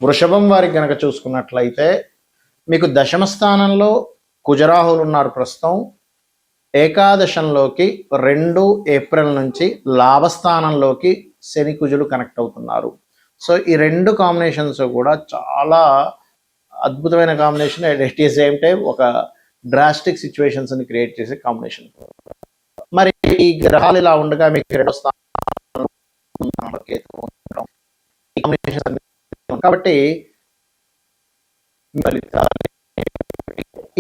వృషభం వారికి గనక చూసుకున్నట్లయితే మీకు దశమ స్థానంలో కుజరాహులు ఉన్నారు ప్రస్తుతం. ఏకాదశంలోకి 2 ఏప్రిల్ నుంచి లాభస్థానంలోకి శని కుజులు కనెక్ట్ అవుతున్నారు. సో ఈ 2 కాంబినేషన్స్ కూడా చాలా అద్భుతమైన combination. At the same time ఒక డ్రాస్టిక్ సిచ్యువేషన్స్ ని క్రియేట్ చేసే కాంబినేషన్. మరి ఈ గ్రహాలు ఇలా ఉండగా మీకు 2వ స్థానంలో కేతువు ఉండడం, ఈ కాంబినేషన్ కాబట్టి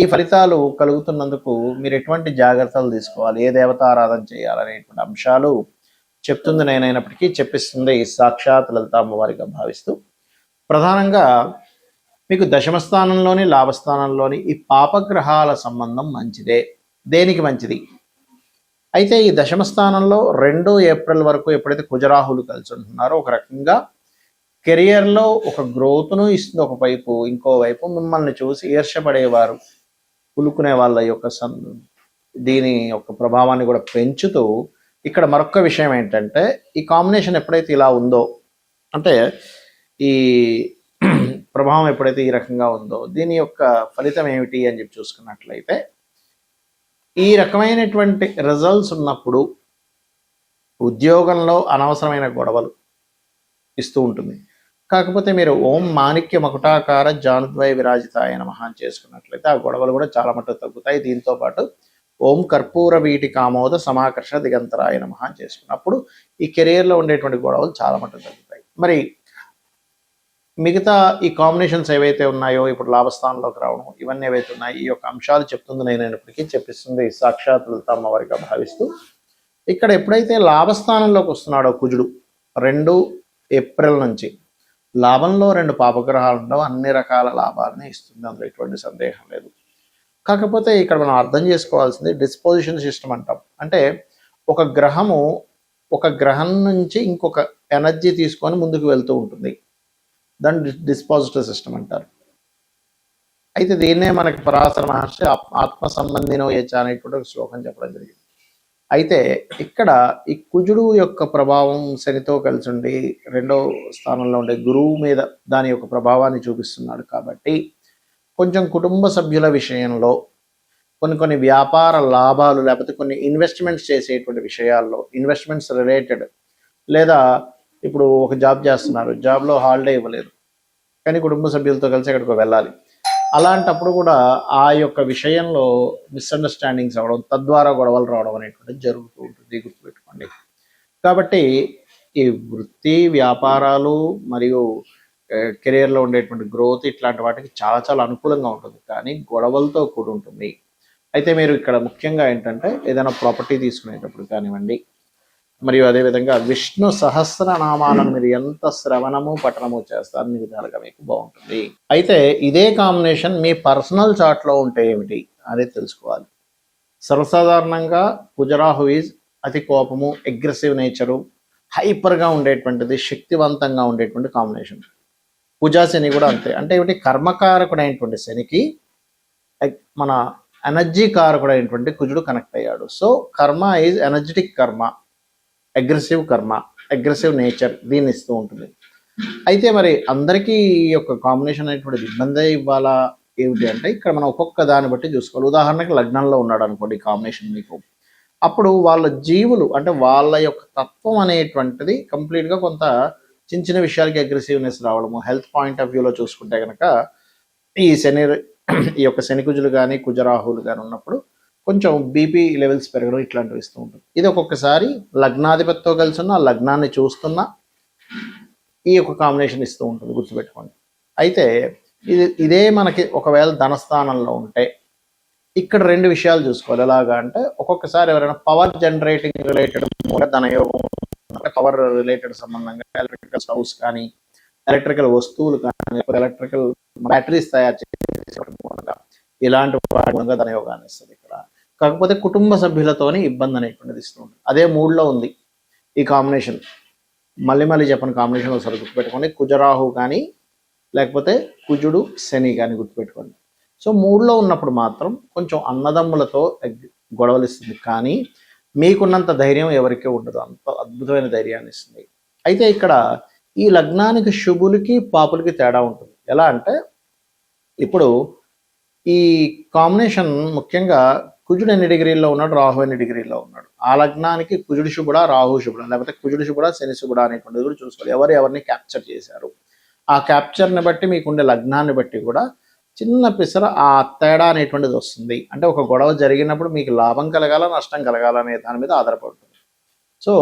ఈ ఫలితాలు కలుగుతున్నందుకు మీరు ఎటువంటి జాగ్రత్తలు తీసుకోవాలి, ఏ దేవత ఆరాధన చేయాలనేటువంటి అంశాలు చెప్తుంది నేనైనప్పటికీ చెప్పిస్తుంది సాక్షాత్ లలిత అమ్మవారిగా భావిస్తూ. ప్రధానంగా మీకు దశమ స్థానంలోని లాభస్థానంలోని ఈ పాపగ్రహాల సంబంధం మంచిదే. దేనికి మంచిది? అయితే ఈ దశమ స్థానంలో 2 ఏప్రిల్ వరకు ఎప్పుడైతే కుజరాహులు కలిసి ఉంటున్నారో ఒక రకంగా కెరియర్లో ఒక గ్రోత్ను ఇస్తుంది ఒకవైపు, ఇంకోవైపు మిమ్మల్ని చూసి ఈర్ష్యపడేవారు, పులుకునే వాళ్ళ యొక్క దీని యొక్క ప్రభావాన్ని కూడా పెంచుతూ, ఇక్కడ మరొక విషయం ఏంటంటే ఈ కాంబినేషన్ ఎప్పుడైతే ఇలా ఉందో, అంటే ఈ ప్రభావం ఎప్పుడైతే ఈ రకంగా ఉందో దీని యొక్క ఫలితం ఏమిటి అని చెప్పి చూసుకున్నట్లయితే ఈ రకమైనటువంటి రిజల్ట్స్ ఉన్నప్పుడు ఉద్యోగంలో అనవసరమైన గొడవలు ఇస్తూ ఉంటుంది. కాకపోతే మీరు ఓం మాణిక్య మకుటాకార జానుద్వయ విరాజితాయ నమః చేసుకున్నట్లయితే ఆ గొడవలు కూడా చాలా మటుకు తగ్గుతాయి. దీంతో పాటు ఓం కర్పూర వీటి కామోద సమాకర్ష దిగంతరాయ నమః చేసుకున్నప్పుడు ఈ కెరియర్లో ఉండేటువంటి గొడవలు చాలా మటుకు తగ్గుతాయి. మరి మిగతా ఈ కాంబినేషన్స్ ఏవైతే ఉన్నాయో, ఇప్పుడు లాభస్థానంలోకి రావడం, ఇవన్నీ ఏవైతే ఉన్నాయో ఈ యొక్క అంశాలు చెప్తుంది నేనైనప్పటికీ చెప్పిస్తుంది సాక్షాత్ లలిత అమ్మవారిగా భావిస్తూ. ఇక్కడ ఎప్పుడైతే లాభస్థానంలోకి వస్తున్నాడో కుజుడు 2 ఏప్రిల్ నుంచి, లాభంలో 2 పాపగ్రహాలు ఉండవు, అన్ని రకాల లాభాలని ఇస్తుంది, అందులో ఎటువంటి సందేహం లేదు. కాకపోతే ఇక్కడ మనం అర్థం చేసుకోవాల్సింది డిస్పోజిషన్ సిస్టమ్ అంటాం. అంటే ఒక గ్రహము ఒక గ్రహం నుంచి ఇంకొక ఎనర్జీ తీసుకొని ముందుకు వెళ్తూ ఉంటుంది, దాన్ని డిస్పాజిటివ్ సిస్టమ్ అంటారు. అయితే దీన్నే మనకి పరాశర మహర్షి ఆత్మ సంబంధినో యచ అనేటువంటి ఒక శ్లోకం చెప్పడం జరిగింది. అయితే ఇక్కడ ఈ కుజుడు యొక్క ప్రభావం శనితో కలిసి ఉండి 2వ స్థానంలో ఉండే గురువు మీద దాని యొక్క ప్రభావాన్ని చూపిస్తున్నాడు. కాబట్టి కొంచెం కుటుంబ సభ్యుల విషయంలో కొన్ని వ్యాపార లాభాలు, లేకపోతే కొన్ని ఇన్వెస్ట్మెంట్స్ చేసేటువంటి విషయాల్లో, ఇన్వెస్ట్మెంట్స్ రిలేటెడ్, లేదా ఇప్పుడు ఒక జాబ్ చేస్తున్నారు, జాబ్లో హాలిడే ఇవ్వలేరు కానీ కుటుంబ సభ్యులతో కలిసి ఎక్కడికో వెళ్ళాలి, అలాంటప్పుడు కూడా ఆ యొక్క విషయంలో మిస్అండర్స్టాండింగ్స్ అవ్వడం, తద్వారా గొడవలు రావడం అనేటువంటిది జరుగుతూ ఉంటుంది, గుర్తుపెట్టుకోండి. కాబట్టి ఈ వృత్తి వ్యాపారాలు మరియు కెరియర్లో ఉండేటువంటి గ్రోత్ ఇట్లాంటి వాటికి చాలా చాలా అనుకూలంగా ఉంటుంది, కానీ గొడవలతో కూడి ఉంటుంది. అయితే మీరు ఇక్కడ ముఖ్యంగా ఏంటంటే ఏదైనా ప్రాపర్టీ తీసుకునేటప్పుడు కానివ్వండి, మరియు అదేవిధంగా విష్ణు సహస్రనామాలను మీరు ఎంత శ్రవణము పఠనము చేస్తే అన్ని విధాలుగా మీకు బాగుంటుంది. అయితే ఇదే కాంబినేషన్ మీ పర్సనల్ చార్ట్లో ఉంటే ఏమిటి అనేది తెలుసుకోవాలి. సర్వసాధారణంగా కుజరాహు ఈజ్ అతి కోపము, అగ్రెసివ్ నేచరు, హైపర్గా ఉండేటువంటిది, శక్తివంతంగా ఉండేటువంటి కాంబినేషన్. కుజా శని కూడా అంతే. అంటే ఏమిటి? కర్మకారకుడైనటువంటి శనికి మన ఎనర్జీ కారకుడైనటువంటి కుజుడు కనెక్ట్ అయ్యాడు. సో కర్మ ఈజ్ ఎనర్జెటిక్ కర్మ, అగ్రెసివ్ కర్మ, అగ్రెసివ్ నేచర్ దీన్ని ఇస్తూ ఉంటుంది. అయితే మరి అందరికీ ఈ యొక్క కాంబినేషన్ అనేటువంటిది ఇబ్బంది ఇవ్వాలా ఏమిటి అంటే ఇక్కడ మనం ఒక్కొక్క దాన్ని బట్టి చూసుకోవాలి. ఉదాహరణకి లగ్నంలో ఉన్నాడు అనుకోండి కాంబినేషన్ మీకు, అప్పుడు వాళ్ళ జీవులు అంటే వాళ్ళ యొక్క తత్వం అనేటువంటిది కంప్లీట్గా కొంత చిన్న చిన్న విషయాలకి అగ్రెసివ్నెస్ రావడము. హెల్త్ పాయింట్ ఆఫ్ వ్యూలో చూసుకుంటే కనుక ఈ యొక్క శని కుజులు కానీ కుజరాహులు కానీ ఉన్నప్పుడు కొంచెం బీపీ లెవెల్స్ పెరగడం ఇట్లాంటివి ఇస్తూ ఉంటుంది. ఇది ఒక్కొక్కసారి లగ్నాధిపతితో కలిసి ఉన్న లగ్నాన్ని చూస్తున్న ఈ యొక్క కాంబినేషన్ ఇస్తూ ఉంటుంది, గుర్తుపెట్టుకోండి. అయితే ఇదే మనకి ఒకవేళ ధనస్థానంలో ఉంటే ఇక్కడ 2 విషయాలు చూసుకోవాలి. ఎలాగా అంటే ఒక్కొక్కసారి ఎవరైనా పవర్ జనరేటింగ్ రిలేటెడ్ ధనయోగం, పవర్ రిలేటెడ్ సంబంధంగా ఎలక్ట్రికల్ స్టవ్స్ కానీ, ఎలక్ట్రికల్ వస్తువులు కానీ, ఎలక్ట్రికల్ బ్యాటరీస్ తయారు చేసే ఇలాంటి వాటి ధనయోగాన్ని ఇస్తుంది ఇక్కడ. కాకపోతే కుటుంబ సభ్యులతోని ఇబ్బంది అనేటువంటిది ఇస్తూ ఉంటుంది. అదే మూడ్లో ఉంది ఈ కాంబినేషన్. మళ్ళీ చెప్పిన కాంబినేషన్ ఒకసారి గుర్తుపెట్టుకోండి. కుజరాహు కానీ లేకపోతే కుజుడు శని కానీ గుర్తుపెట్టుకోండి. సో మూడ్లో ఉన్నప్పుడు మాత్రం కొంచెం అన్నదమ్ములతో గొడవలు ఇస్తుంది, కానీ మీకున్నంత ధైర్యం ఎవరికీ ఉండదు, అంత అద్భుతమైన ధైర్యాన్ని ఇస్తుంది. అయితే ఇక్కడ ఈ లగ్నానికి శుభులకి పాపులకి తేడా ఉంటుంది. ఎలా అంటే ఇప్పుడు ఈ కాంబినేషన్ ముఖ్యంగా కుజుడు ఎన్ని డిగ్రీల్లో ఉన్నాడు, రాహు ఎన్ని డిగ్రీల్లో ఉన్నాడు, ఆ లగ్నానికి కుజుడు శుభుడా రాహు శుభుడా, లేకపోతే కుజుడు శుభుడా శని శుభుడా అనేటువంటిది కూడా చూసుకోవాలి. ఎవరిని క్యాప్చర్ చేశారు, ఆ క్యాప్చర్ని బట్టి మీకుండే లగ్నాన్ని బట్టి కూడా చిన్న పిసర ఆ తేడా అనేటువంటిది వస్తుంది. అంటే ఒక గొడవ జరిగినప్పుడు మీకు లాభం కలగాల నష్టం కలగాల అనే దాని మీద ఆధారపడుతుంది. సో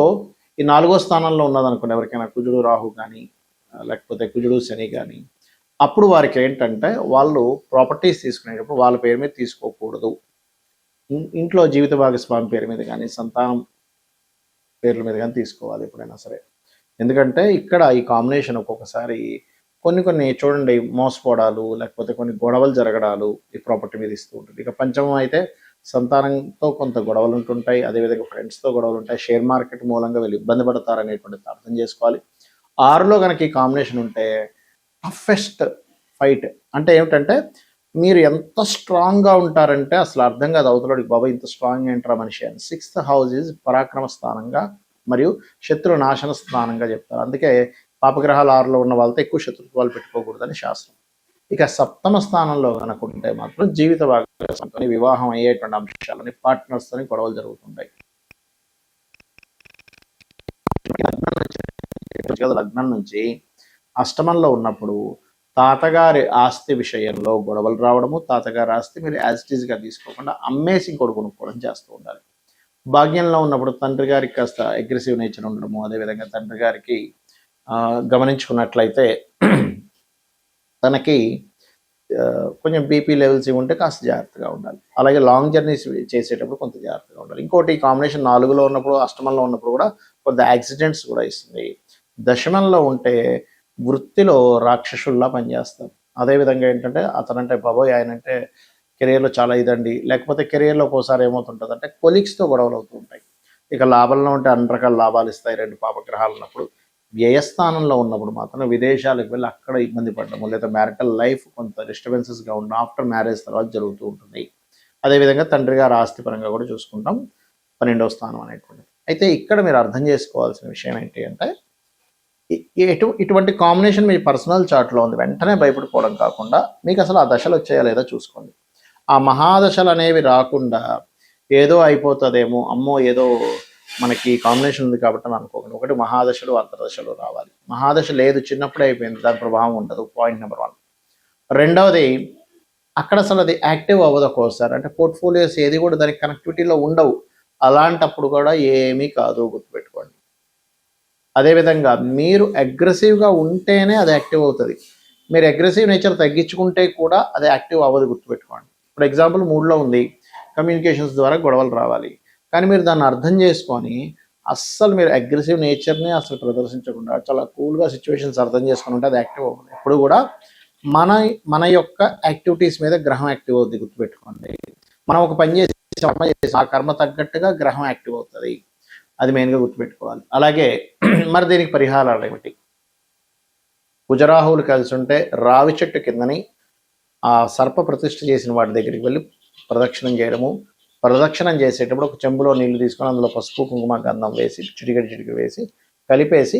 ఈ 4వ స్థానంలో ఉన్నదనుకోండి ఎవరికైనా కుజుడు రాహు కానీ లేకపోతే కుజుడు శని కానీ, అప్పుడు వారికి ఏంటంటే వాళ్ళు ప్రాపర్టీస్ తీసుకునేటప్పుడు వాళ్ళ పేరు మీద తీసుకోకూడదు. ఇంట్లో జీవిత భాగస్వామి పేరు మీద కానీ సంతానం పేర్ల మీద కానీ తీసుకోవాలి ఎప్పుడైనా సరే. ఎందుకంటే ఇక్కడ ఈ కాంబినేషన్ ఒక్కొక్కసారి కొన్ని చూడండి మోసపోవడాలు లేకపోతే కొన్ని గొడవలు జరగడాలు ఈ ప్రాపర్టీ మీద ఇస్తూ ఉంటుంది. ఇక పంచమం అయితే సంతానంతో కొంత గొడవలు ఉంటుంటాయి, అదేవిధంగా ఫ్రెండ్స్తో గొడవలు ఉంటాయి, షేర్ మార్కెట్ మూలంగా వీళ్ళు ఇబ్బంది పడతారనేటువంటిది అర్థం చేసుకోవాలి. 6లో కనుక ఈ కాంబినేషన్ ఉంటే టఫెస్ట్ ఫైట్ అంటే ఏమిటంటే మీరు ఎంత స్ట్రాంగ్గా ఉంటారంటే అసలు అర్థం కాదు అవతలడికి, బాబా ఇంత స్ట్రాంగ్ ఏంటారా మనిషి అని. 6th హౌస్ ఈజ్ పరాక్రమ స్థానంగా మరియు శత్రు నాశన స్థానంగా చెప్తారు. అందుకే పాపగ్రహాలు 6లో ఉన్న వాళ్ళతో ఎక్కువ శత్రుత్వాలు పెట్టుకోకూడదని శాస్త్రం. ఇక 7వ స్థానంలో కనుక ఉంటే మాత్రం జీవిత భాగస్వామితో వివాహం అయ్యేటువంటి అంశాలని పార్ట్నర్స్తోని గొడవలు జరుగుతుంటాయి. లగ్నం నుంచి అష్టమంలో ఉన్నప్పుడు తాతగారి ఆస్తి విషయంలో గొడవలు రావడము, తాతగారి ఆస్తి మీరు యాజ్ ఇట్ ఈజ్గా తీసుకోకుండా అమ్మేసి ఇంకోటి కొనుక్కోవడం చేస్తూ ఉండాలి. భాగ్యంలో ఉన్నప్పుడు తండ్రి గారికి కాస్త అగ్రెసివ్ నేచర్ ఉండడము, అదేవిధంగా తండ్రి గారికి గమనించుకున్నట్లయితే తనకి కొంచెం బీపీ లెవెల్స్ ఇవి ఉంటే కాస్త జాగ్రత్తగా ఉండాలి. అలాగే లాంగ్ జర్నీస్ చేసేటప్పుడు కొంత జాగ్రత్తగా ఉండాలి. ఇంకోటి ఈ కాంబినేషన్ 4లో ఉన్నప్పుడు అష్టమంలో ఉన్నప్పుడు కూడా కొంత యాక్సిడెంట్స్ కూడా ఇస్తుంది. దశమంలో ఉంటే వృత్తిలో రాక్షసుల్లా పనిచేస్తారు. అదేవిధంగా ఏంటంటే అతనంటే బాబోయ్ ఆయనంటే కెరియర్లో చాలా ఇదండి, లేకపోతే కెరియర్లో ఒకసారి ఏమవుతుంటుంది అంటే కొలీగ్స్తో గొడవలు అవుతూ ఉంటాయి. ఇక లాభంలో ఉంటే అన్ని రకాల లాభాలు ఇస్తాయి 2 పాపగ్రహాలు ఉన్నప్పుడు. వ్యయస్థానంలో ఉన్నప్పుడు మాత్రం విదేశాలకు వెళ్ళి అక్కడ ఇబ్బంది పడడము, లేదా మ్యారిటల్ లైఫ్ కొంత డిస్టర్బెన్సెస్గా ఉండడం ఆఫ్టర్ మ్యారేజ్ తర్వాత జరుగుతూ ఉంటుంది. అదేవిధంగా తండ్రి గారు ఆస్తి పరంగా కూడా చూసుకుంటాం 12వ స్థానం అనేటువంటిది. అయితే ఇక్కడ మీరు అర్థం చేసుకోవాల్సిన విషయం ఏంటి అంటే ఇటువంటి కాంబినేషన్ మీ పర్సనల్ చార్ట్లో ఉంది, వెంటనే భయపడిపోవడం కాకుండా మీకు అసలు ఆ దశలు వచ్చాయా లేదా చూసుకోండి. ఆ మహాదశలు అనేవి రాకుండా ఏదో అయిపోతుందేమో, అమ్మో ఏదో మనకి కాంబినేషన్ ఉంది కాబట్టి అని అనుకోకండి. ఒకటి మహాదశలు అంతర్దశలు రావాలి. మహాదశ లేదు చిన్నప్పుడే అయిపోయింది, దాని ప్రభావం ఉండదు, పాయింట్ నెంబర్ 1. రెండవది అక్కడ అసలు అది యాక్టివ్ అవ్వదు ఒక్కోసారి, అంటే పోర్ట్ఫోలియోస్ ఏది కూడా దానికి కనెక్టివిటీలో ఉండవు. అలాంటప్పుడు కూడా ఏమీ కాదు, గుర్తుపెట్టుకోండి. అదేవిధంగా మీరు అగ్రెసివ్గా ఉంటేనే అది యాక్టివ్ అవుతుంది. మీరు అగ్రెసివ్ నేచర్ తగ్గించుకుంటే కూడా అది యాక్టివ్ అవ్వదు, గుర్తుపెట్టుకోండి. ఇప్పుడు ఎగ్జాంపుల్ 3లో ఉంది, కమ్యూనికేషన్స్ ద్వారా గొడవలు రావాలి, కానీ మీరు దాన్ని అర్థం చేసుకొని అస్సలు మీరు అగ్రెసివ్ నేచర్ని అసలు ప్రదర్శించకుండా చాలా కూల్గా సిచ్యువేషన్స్ అర్థం చేసుకుని ఉంటే అది యాక్టివ్ అవ్వదు. ఎప్పుడు కూడా మన యొక్క యాక్టివిటీస్ మీద గ్రహం యాక్టివ్ అవుతుంది, గుర్తుపెట్టుకోండి. మనం ఒక పని చేసి ఆ కర్మ తగ్గట్టుగా గ్రహం యాక్టివ్ అవుతుంది, అది మెయిన్గా గుర్తుపెట్టుకోవాలి. అలాగే మరి దీనికి పరిహారాలు ఏమిటి? కుజరాహువులు కలిసి ఉంటే రావి చెట్టు కిందని ఆ సర్ప ప్రతిష్ఠ చేసిన వాటి దగ్గరికి వెళ్ళి ప్రదక్షిణం చేయడము, ప్రదక్షిణం చేసేటప్పుడు ఒక చెంబులో నీళ్లు తీసుకొని అందులో పసుపు కుంకుమ గంధం వేసి చిటికెడు వేసి కలిపేసి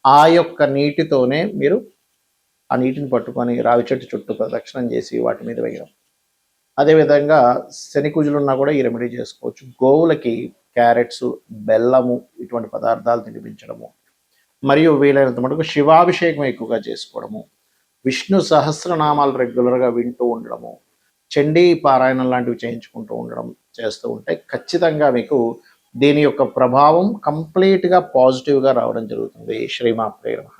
ఆ యొక్క నీటితోనే మీరు ఆ నీటిని పట్టుకొని రావి చెట్టు చుట్టూ ప్రదక్షిణం చేసి వాటి మీద వేయడం. అదేవిధంగా శని కుజులున్నా కూడా ఈ రెమెడీ చేసుకోవచ్చు. గోవులకి క్యారెట్స్, బెల్లము ఇటువంటి పదార్థాలు తినిపించడము, మరియు వీలైనంత మటుకు శివాభిషేకం ఎక్కువగా చేసుకోవడము, విష్ణు సహస్రనామాలు రెగ్యులర్గా వింటూ ఉండడము, చండీ పారాయణం లాంటివి చేయించుకుంటూ ఉండడం చేస్తూ ఉంటే ఖచ్చితంగా మీకు దీని యొక్క ప్రభావం కంప్లీట్గా పాజిటివ్గా రావడం జరుగుతుంది. శ్రీమాత్రే నమః.